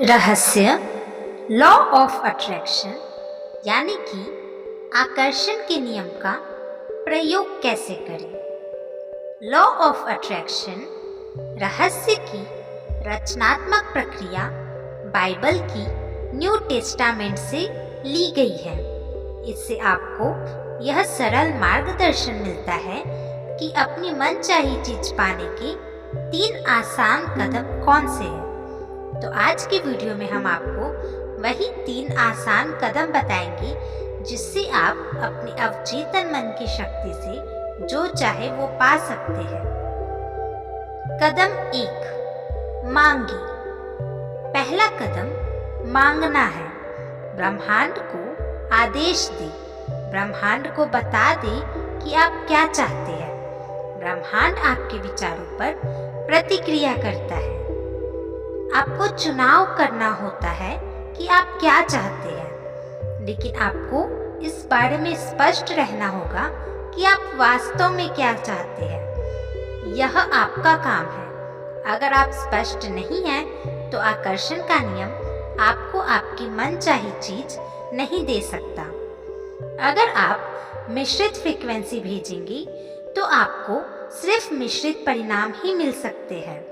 रहस्य law of attraction यानी कि आकर्षण के नियम का प्रयोग कैसे करें। लॉ ऑफ अट्रैक्शन रहस्य की रचनात्मक प्रक्रिया बाइबल की न्यू टेस्टामेंट से ली गई है। इससे आपको यह सरल मार्गदर्शन मिलता है कि अपनी मनचाही चीज पाने के 3 आसान कदम कौन से हैं। तो आज की वीडियो में हम आपको वही 3 आसान कदम बताएंगे जिससे आप अपने अवचेतन मन की शक्ति से जो चाहे वो पा सकते हैं। कदम 1, मांगिए। पहला कदम मांगना है। ब्रह्मांड को आदेश दे, ब्रह्मांड को बता दे कि आप क्या चाहते हैं। ब्रह्मांड आपके विचारों पर प्रतिक्रिया करता है। आपको चुनाव करना होता है कि आप क्या चाहते हैं, लेकिन आपको इस बारे में स्पष्ट रहना होगा कि आप वास्तव में क्या चाहते हैं। यह आपका काम है। अगर आप स्पष्ट नहीं हैं, तो आकर्षण का नियम आपको आपकी मनचाही चीज नहीं दे सकता। अगर आप मिश्रित फ्रीक्वेंसी भेजेंगे, तो आपको सिर्फ मिश्रित परिणाम ही मिल सकते हैं।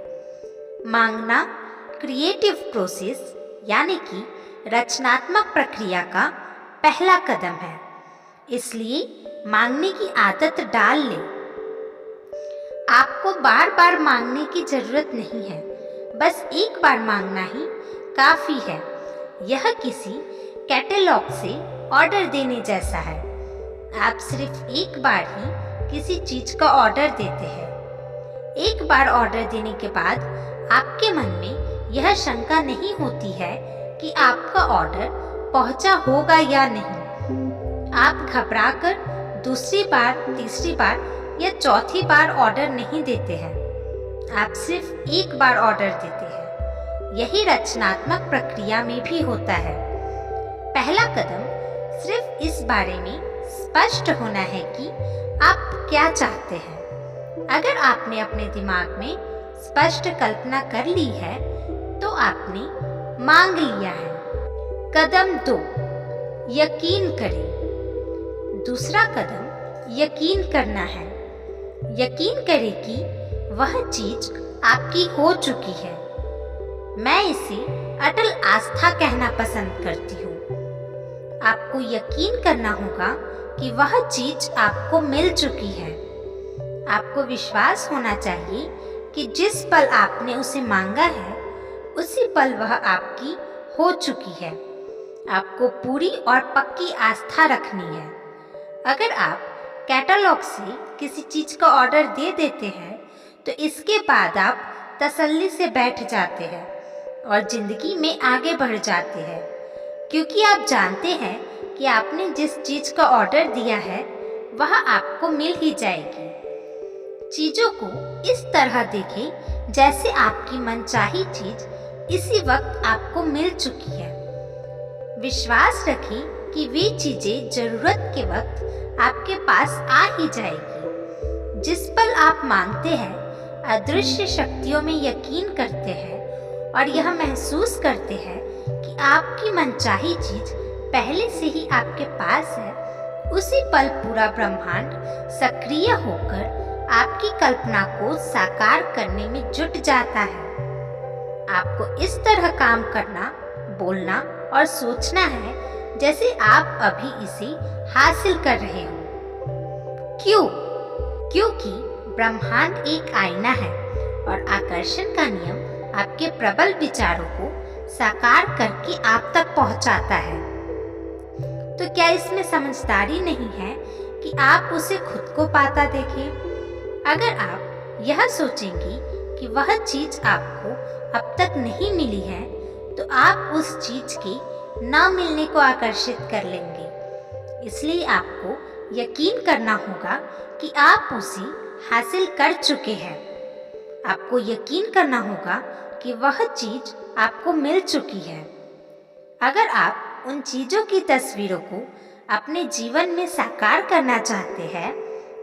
मांगना क्रिएटिव प्रोसेस यानी कि रचनात्मक प्रक्रिया का पहला कदम है, इसलिए मांगने की आदत डाल लें। आपको बार बार मांगने की जरूरत नहीं है, बस एक बार मांगना ही काफी है। यह किसी कैटलॉग से ऑर्डर देने जैसा है। आप सिर्फ एक बार ही किसी चीज का ऑर्डर देते हैं। एक बार ऑर्डर देने के बाद आपके मन में यह शंका नहीं होती है कि आपका ऑर्डर पहुंचा होगा या नहीं। आप घबराकर दूसरी बार, तीसरी बार या चौथी बार ऑर्डर नहीं देते हैं। आप सिर्फ एक बार ऑर्डर देते हैं। यही रचनात्मक प्रक्रिया में भी होता है। पहला कदम सिर्फ इस बारे में स्पष्ट होना है कि आप क्या चाहते हैं। अगर आपने अपने दिमाग में स्पष्ट कल्पना कर ली है, तो आपने मांग लिया है। कदम 2, यकीन करें। दूसरा कदम यकीन करना है। यकीन करें कि वह चीज आपकी हो चुकी है। मैं इसे अटल आस्था कहना पसंद करती हूँ। आपको यकीन करना होगा कि वह चीज आपको मिल चुकी है। आपको विश्वास होना चाहिए कि जिस पल आपने उसे मांगा है, उसी पल वह आपकी हो चुकी है। आपको पूरी और पक्की आस्था रखनी है। अगर आप कैटलॉग से किसी चीज का ऑर्डर दे देते हैं, तो इसके बाद आप तसल्ली से बैठ जाते हैं और जिंदगी में आगे बढ़ जाते हैं, क्योंकि आप जानते हैं कि आपने जिस चीज का ऑर्डर दिया है वह आपको मिल ही जाएगी। चीजों को इस तरह देखें जैसे आपकी मनचाही चीज इसी वक्त आपको मिल चुकी है। विश्वास रखें कि वे चीजें जरूरत के वक्त आपके पास आ ही जाएगी। जिस पल आप मांगते हैं, अदृश्य शक्तियों में यकीन करते हैं और यह महसूस करते हैं कि आपकी मनचाही चीज पहले से ही आपके पास है, उसी पल पूरा ब्रह्मांड सक्रिय होकर आपकी कल्पना को साकार करने में जुट जाता है। आपको इस तरह काम करना, बोलना और सोचना है जैसे आप अभी इसे हासिल कर रहे हो। क्यों? क्योंकि ब्रह्मांड एक आईना है और आकर्षण का नियम आपके प्रबल विचारों को साकार करके आप तक पहुंचाता है। तो क्या इसमें समझदारी नहीं है कि आप उसे खुद को पाता देखें? अगर आप यह सोचेंगे कि वह चीज आपको अब तक नहीं मिली है, तो आप उस चीज के न मिलने को आकर्षित कर लेंगे। इसलिए आपको यकीन करना होगा कि आप उसे हासिल कर चुके हैं। आपको यकीन करना होगा कि वह चीज आपको मिल चुकी है। अगर आप उन चीजों की तस्वीरों को अपने जीवन में साकार करना चाहते हैं,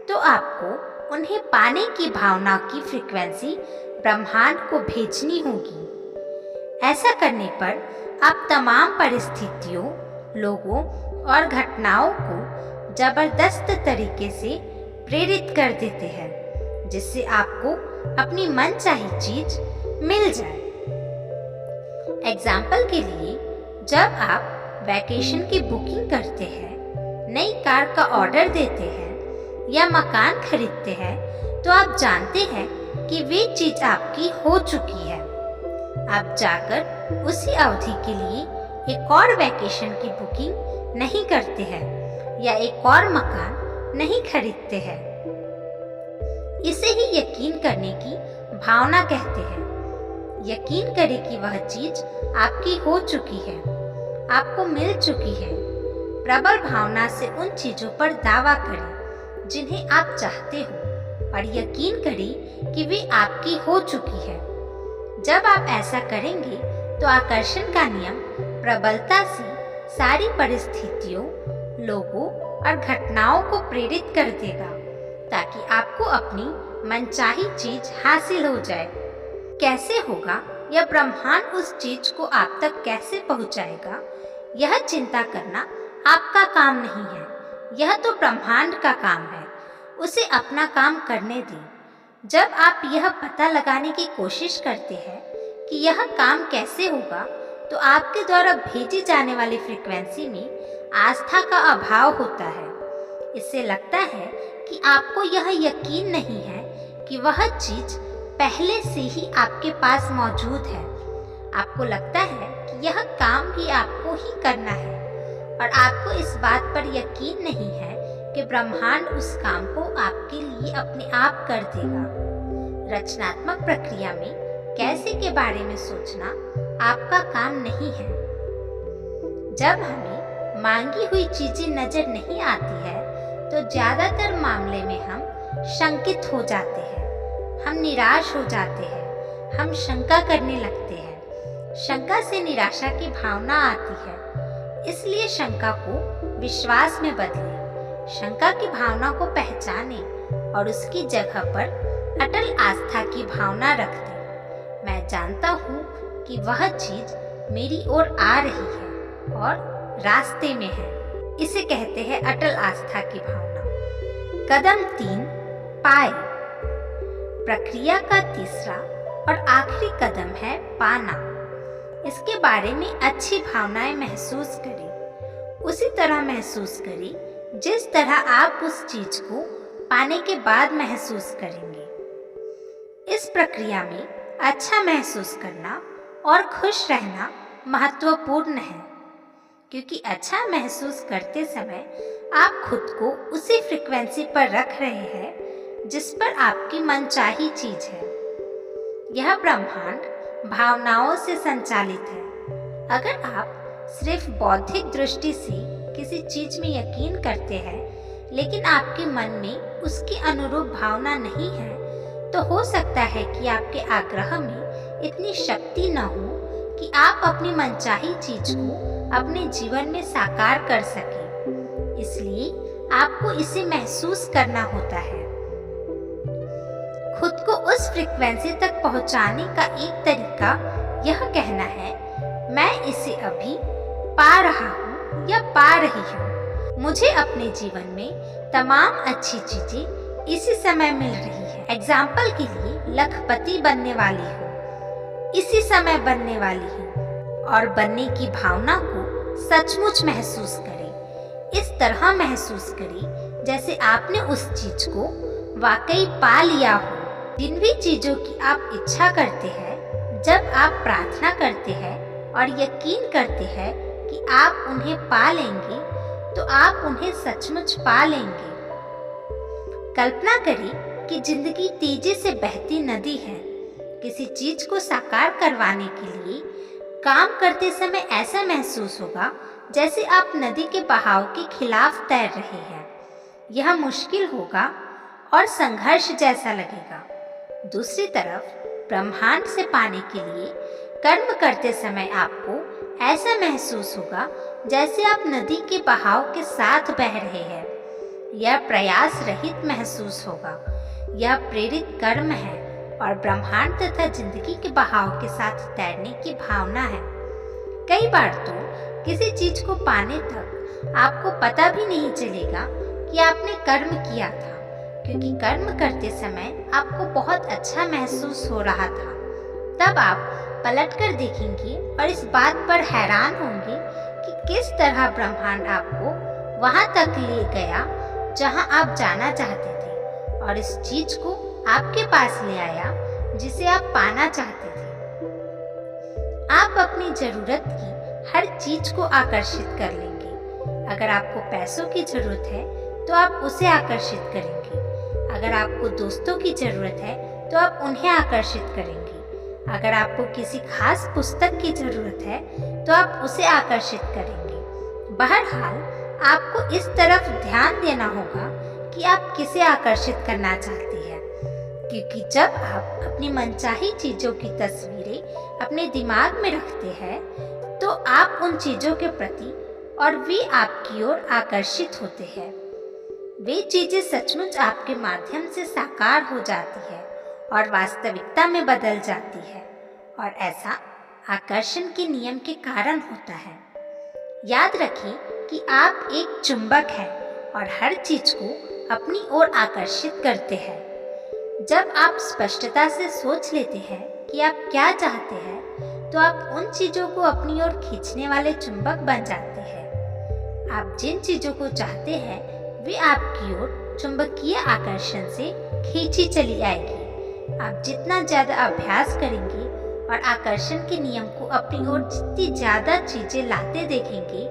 तो आपको उन्हें पाने की भावना की फ्रीक्वेंसी ब्रह्मांड को भेजनी होगी। ऐसा करने पर आप तमाम परिस्थितियों, लोगों और घटनाओं को जबरदस्त तरीके से प्रेरित कर देते हैं, जिससे आपको अपनी मनचाही चीज मिल जाए। एग्जाम्पल के लिए, जब आप वैकेशन की बुकिंग करते हैं, नई कार का ऑर्डर देते हैं या मकान खरीदते हैं, तो आप जानते हैं कि वे चीज आपकी हो चुकी है। आप जाकर उसी अवधि के लिए एक और वैकेशन की बुकिंग नहीं करते हैं या एक और मकान नहीं खरीदते हैं। इसे ही यकीन करने की भावना कहते हैं। यकीन करें कि वह चीज आपकी हो चुकी है, आपको मिल चुकी है। प्रबल भावना से उन चीजों पर दावा करें जिन्हें आप चाहते हो और यकीन करें कि वे आपकी हो चुकी है। जब आप ऐसा करेंगे तो आकर्षण का नियम प्रबलता से सारी परिस्थितियों, लोगों और घटनाओं को प्रेरित कर देगा ताकि आपको अपनी मनचाही चीज हासिल हो जाए। कैसे होगा या ब्रह्मांड उस चीज को आप तक कैसे पहुंचाएगा, यह चिंता करना आपका काम नहीं है। यह तो ब्रह्मांड का काम है, उसे अपना काम करने दें। जब आप यह पता लगाने की कोशिश करते हैं कि यह काम कैसे होगा, तो आपके द्वारा भेजी जाने वाली फ्रीक्वेंसी में आस्था का अभाव होता है। इससे लगता है कि आपको यह यकीन नहीं है कि वह चीज पहले से ही आपके पास मौजूद है। आपको लगता है कि यह काम भी आपको ही करना है और आपको इस बात पर यकीन नहीं है कि ब्रह्मांड उस काम को आपके लिए अपने आप कर देगा। रचनात्मक प्रक्रिया में कैसे के बारे में सोचना आपका काम नहीं है। जब हमें मांगी हुई चीजें नजर नहीं आती है, तो ज्यादातर मामले में हम शंकित हो जाते हैं, हम निराश हो जाते हैं, हम शंका करने लगते हैं। शंका से निराशा की भावना आती है, इसलिए शंका को विश्वास में बदलें। शंका की भावना को पहचानें और उसकी जगह पर अटल आस्था की भावना रख दें। मैं जानता हूँ कि वह चीज मेरी ओर आ रही है और रास्ते में है। इसे कहते हैं अटल आस्था की भावना। कदम 3, पाए। प्रक्रिया का तीसरा और आखिरी कदम है पाना। इसके बारे में अच्छी भावनाएं महसूस करें। उसी तरह महसूस करें जिस तरह आप उस चीज को पाने के बाद महसूस करेंगे। इस प्रक्रिया में अच्छा महसूस करना और खुश रहना महत्वपूर्ण है, क्योंकि अच्छा महसूस करते समय आप खुद को उसी फ्रीक्वेंसी पर रख रहे हैं जिस पर आपकी मनचाही चीज है। यह ब्रह्मांड भावनाओं से संचालित है। अगर आप सिर्फ बौद्धिक दृष्टि से किसी चीज में यकीन करते हैं, लेकिन आपके मन में उसकी अनुरूप भावना नहीं है, तो हो सकता है कि आपके आग्रह में इतनी शक्ति न हो कि आप अपनी मनचाही चीज को अपने जीवन में साकार कर सकें। इसलिए आपको इसे महसूस करना होता है। खुद को उस फ्रीक्वेंसी तक पहुंचाने का एक तरीका यह कहना है, मैं इसे अभी पा रहा हूँ या पा रही हूँ। मुझे अपने जीवन में तमाम अच्छी चीजें इसी समय मिल रही है। एग्जाम्पल के लिए, लखपति बनने वाली हूँ, इसी समय बनने वाली हूँ। और बनने की भावना को सचमुच महसूस करें। इस तरह महसूस करें जैसे आपने उस चीज को वाकई पा लिया हो। जिन भी चीजों की आप इच्छा करते हैं, जब आप प्रार्थना करते हैं और यकीन करते हैं कि आप उन्हें पा लेंगे, तो आप उन्हें सचमुच पा लेंगे। कल्पना करें कि जिंदगी तेजी से बहती नदी है। किसी चीज को साकार करवाने के लिए काम करते समय ऐसा महसूस होगा जैसे आप नदी के बहाव के खिलाफ तैर रहे हैं। यह मुश्किल होगा और संघर्ष जैसा लगेगा। दूसरी तरफ ब्रह्मांड से पाने के लिए कर्म करते समय आपको ऐसा महसूस होगा जैसे आप नदी के बहाव के साथ बह रहे हैं। यह प्रयास रहित महसूस होगा। यह प्रेरित कर्म है और ब्रह्मांड तथा जिंदगी के बहाव के साथ तैरने की भावना है। कई बार तो किसी चीज को पाने तक आपको पता भी नहीं चलेगा कि आपने कर्म किया था, क्योंकि कर्म करते समय आपको बहुत अच्छा महसूस हो रहा था। तब आप पलटकर देखेंगे और इस बात पर हैरान होंगे कि किस तरह ब्रह्मांड आपको वहां तक ले गया जहां आप जाना चाहते थे और इस चीज को आपके पास ले आया जिसे आप पाना चाहते थे। आप अपनी जरूरत की हर चीज को आकर्षित कर लेंगे। अगर आपको पैसों की जरूरत है तो आप उसे आकर्षित करेंगे। अगर आपको दोस्तों की जरूरत है तो आप उन्हें आकर्षित करेंगे। अगर आपको किसी खास पुस्तक की जरूरत है तो आप उसे आकर्षित करेंगे। बहरहाल आपको इस तरफ ध्यान देना होगा कि आप किसे आकर्षित करना चाहते हैं, क्योंकि जब आप अपनी मनचाही चीजों की तस्वीरें अपने दिमाग में रखते हैं तो आप उन चीजों के प्रति और वे आपकी ओर आकर्षित होते हैं। वे चीजें सचमुच आपके माध्यम से साकार हो जाती है और वास्तविकता में बदल जाती है, और ऐसा आकर्षण के नियम के कारण होता है। याद रखें कि आप एक चुंबक हैं और हर चीज को अपनी ओर आकर्षित करते हैं। जब आप स्पष्टता से सोच लेते हैं कि आप क्या चाहते हैं तो आप उन चीजों को अपनी ओर खींचने वाले चुंबक बन जाते हैं। आप जिन चीजों को चाहते हैं वे आपकी ओर चुंबकीय आकर्षण से खींची चली आएगी। आप जितना ज्यादा अभ्यास करेंगे और आकर्षण के नियम को अपनी ओर जितनी ज्यादा चीजें लाते देखेंगे,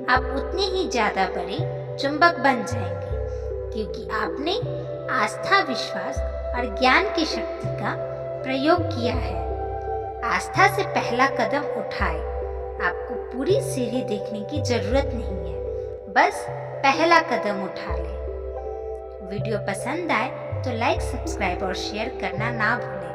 आप उतने ही ज्यादा बड़े चुंबक बन जाएंगे, क्योंकि आपने आस्था, विश्वास और ज्ञान की शक्ति का प्रयोग किया है। आस्था से पहला कदम उठाए। आपको पूरी सीढ़ी देखने की जरूरत नहीं है, बस पहला कदम उठा लें। वीडियो पसंद आए तो लाइक, सब्सक्राइब और शेयर करना ना भूलें।